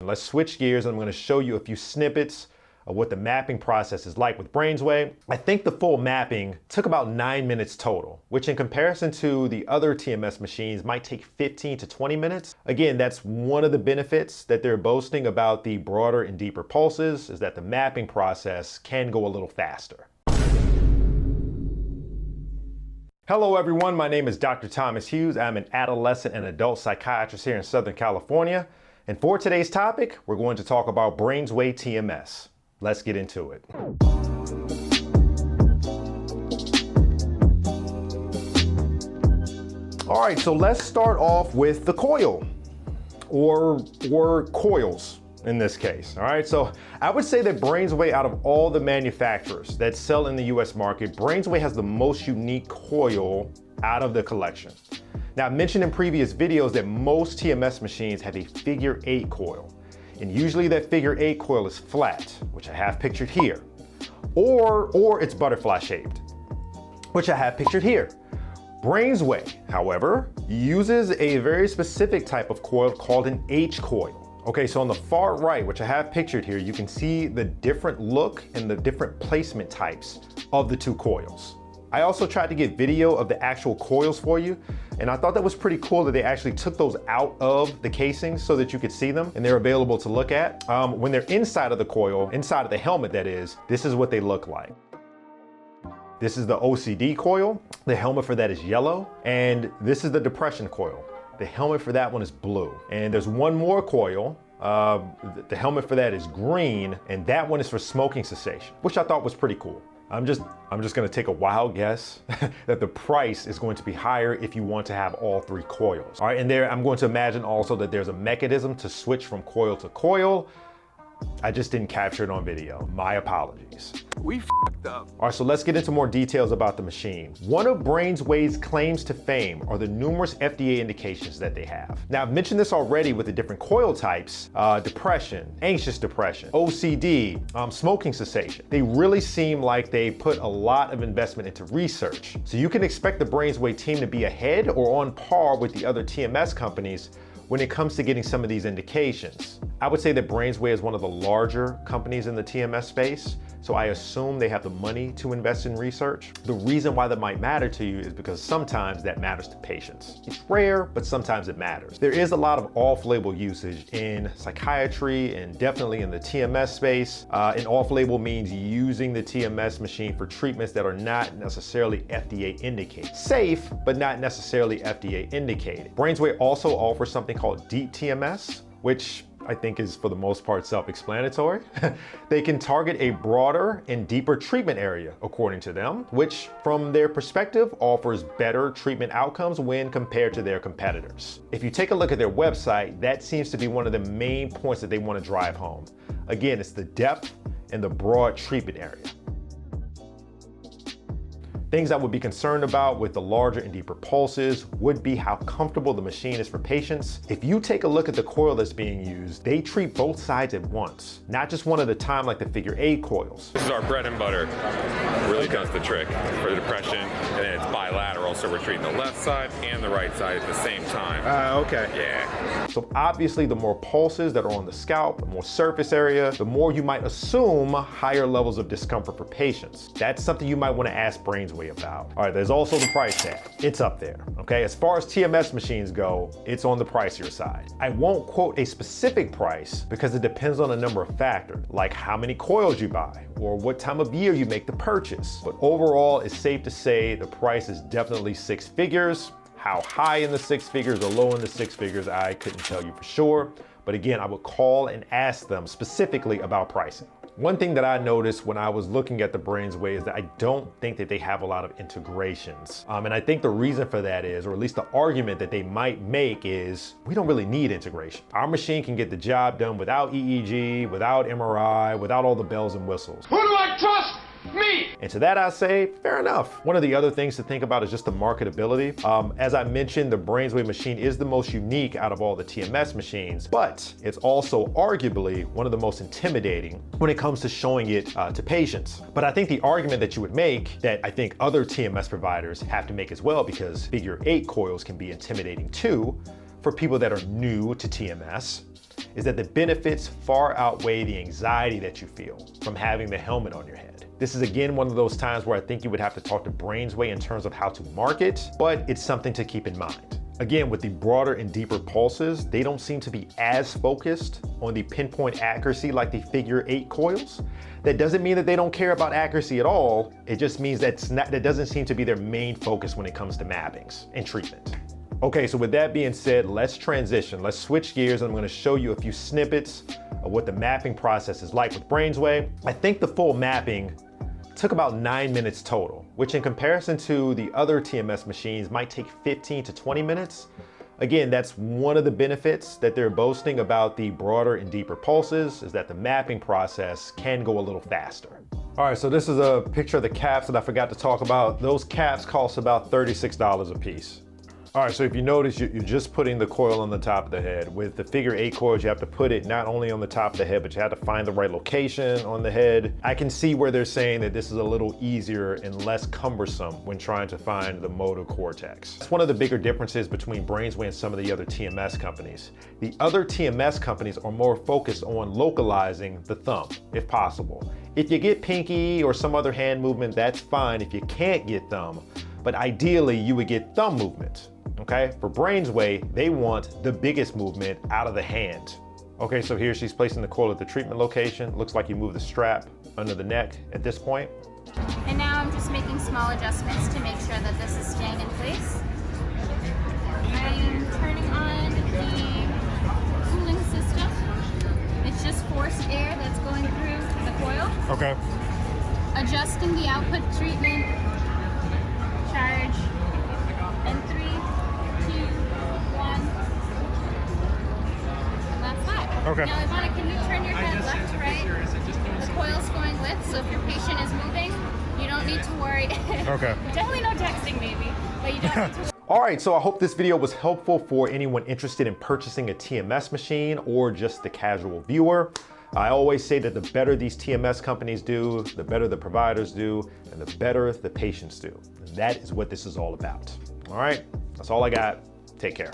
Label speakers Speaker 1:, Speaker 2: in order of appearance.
Speaker 1: Let's switch gears and I'm going to show you a few snippets of what the mapping process is like with BrainsWay. I think the full mapping took about 9 minutes total, which in comparison to the other TMS machines might take 15 to 20 minutes. Again, that's one of the benefits that they're boasting about the broader and deeper pulses, is that the mapping process can go a little faster. Hello everyone, my name is Dr. Thomas Hughes. I'm an adolescent and adult psychiatrist here in Southern California. And for today's topic, we're going to talk about BrainsWay TMS. Let's get into it. All right, so let's start off with the coil, or coils in this case. All right, so I would say that BrainsWay, out of all the manufacturers that sell in the US market, BrainsWay has the most unique coil out of the collection. Now, I've mentioned in previous videos that most TMS machines have a figure 8 coil. And usually that figure 8 coil is flat, which I have pictured here, or it's butterfly shaped, which I have pictured here. BrainsWay, however, uses a very specific type of coil called an H coil. Okay, so on the far right, which I have pictured here, you can see the different look and the different placement types of the two coils. I also tried to get video of the actual coils for you, and I thought that was pretty cool that they actually took those out of the casings so that you could see them, and they're available to look at. When they're inside of the coil, inside of the helmet that is, this is what they look like. This is the OCD coil. The helmet for that is yellow, and this is the depression coil. The helmet for that one is blue. And there's one more coil. The helmet for that is green, and that one is for smoking cessation, which I thought was pretty cool. I'm just gonna take a wild guess that the price is going to be higher if you want to have all three coils. All right, and there I'm going to imagine also that there's a mechanism to switch from coil to coil. I just didn't capture it on video. My apologies.
Speaker 2: We f***ed up.
Speaker 1: All right, so let's get into more details about the machine. One of BrainsWay's claims to fame are the numerous FDA indications that they have. Now, I've mentioned this already with the different coil types, depression, anxious depression, OCD, smoking cessation. They really seem like they put a lot of investment into research. So you can expect the BrainsWay team to be ahead or on par with the other TMS companies when it comes to getting some of these indications. I would say that BrainsWay is one of the larger companies in the TMS space, so I assume they have the money to invest in research. The reason why that might matter to you is because sometimes that matters to patients. It's rare, but sometimes it matters. There is a lot of off-label usage in psychiatry and definitely in the TMS space. And off-label means using the TMS machine for treatments that are not necessarily FDA indicated. Safe, but not necessarily FDA indicated. BrainsWay also offers something called Deep TMS, which I think is for the most part self-explanatory. They can target a broader and deeper treatment area, according to them, which from their perspective offers better treatment outcomes when compared to their competitors. If you take a look at their website, that seems to be one of the main points that they want to drive home. Again, it's the depth and the broad treatment area. Things I would be concerned about with the larger and deeper pulses would be how comfortable the machine is for patients. If you take a look at the coil that's being used, they treat both sides at once, not just one at a time like the figure 8 coils.
Speaker 2: This is our bread and butter. Really does the trick for the depression, and then it's bilateral, so we're treating the left side and the right side at the same time.
Speaker 1: Okay.
Speaker 2: Yeah.
Speaker 1: So obviously the more pulses that are on the scalp, the more surface area, the more you might assume higher levels of discomfort for patients. That's something you might want to ask BrainsWay about. All right, there's also the price tag. It's up there, okay? As far as TMS machines go, it's on the pricier side. I won't quote a specific price because it depends on a number of factors, like how many coils you buy or what time of year you make the purchase. But overall, it's safe to say the price is definitely 6 figures. How high in the 6 figures or low in the 6 figures, I couldn't tell you for sure. But again, I would call and ask them specifically about pricing. One thing that I noticed when I was looking at the BrainsWay is that I don't think that they have a lot of integrations. And I think the reason for that is, or at least the argument that they might make is, we don't really need integration. Our machine can get the job done without EEG, without MRI, without all the bells and whistles.
Speaker 3: Who do I trust? Me!
Speaker 1: And to that I say, fair enough. One of the other things to think about is just the marketability. As I mentioned, the BrainsWay machine is the most unique out of all the TMS machines, but it's also arguably one of the most intimidating when it comes to showing it to patients. But I think the argument that you would make, that I think other TMS providers have to make as well, because figure 8 coils can be intimidating too, for people that are new to TMS, is that the benefits far outweigh the anxiety that you feel from having the helmet on your head. This is again one of those times where I think you would have to talk to BrainsWay in terms of how to market, but it's something to keep in mind. Again, with the broader and deeper pulses, they don't seem to be as focused on the pinpoint accuracy like the figure 8 coils. That doesn't mean that they don't care about accuracy at all. It just means that doesn't seem to be their main focus when it comes to mappings and treatment. Okay, so with that being said, let's transition. Let's switch gears and I'm gonna show you a few snippets of what the mapping process is like with BrainsWay. I think the full mapping took about 9 minutes total, which in comparison to the other TMS machines might take 15 to 20 minutes. Again, that's one of the benefits that they're boasting about the broader and deeper pulses, is that the mapping process can go a little faster. All right, so this is a picture of the caps that I forgot to talk about. Those caps cost about $36 a piece. All right, so if you notice, you're just putting the coil on the top of the head. With the figure 8 coils, you have to put it not only on the top of the head, but you have to find the right location on the head. I can see where they're saying that this is a little easier and less cumbersome when trying to find the motor cortex. That's one of the bigger differences between BrainsWay and some of the other TMS companies. The other TMS companies are more focused on localizing the thumb, if possible. If you get pinky or some other hand movement, that's fine if you can't get thumb, but ideally you would get thumb movement. Okay, for BrainsWay, they want the biggest movement out of the hand. Okay, so here she's placing the coil at the treatment location. Looks like you move the strap under the neck at this point.
Speaker 4: And now I'm just making small adjustments to make sure that this is staying in place. I am turning on the cooling system. It's just forced air that's going through the coil.
Speaker 1: Okay.
Speaker 4: Adjusting the output treatment, charge, and 3, 2, 1. That's that.
Speaker 1: Okay.
Speaker 4: Now, Ivana, can you turn your head left to right? The coil's going with, so if your patient is moving, you don't need to worry.
Speaker 1: Okay.
Speaker 4: Definitely no texting, maybe, but you don't need to worry.
Speaker 1: All right, so I hope this video was helpful for anyone interested in purchasing a TMS machine or just the casual viewer. I always say that the better these TMS companies do, the better the providers do, and the better the patients do. And that is what this is all about. All right, that's all I got. Take care.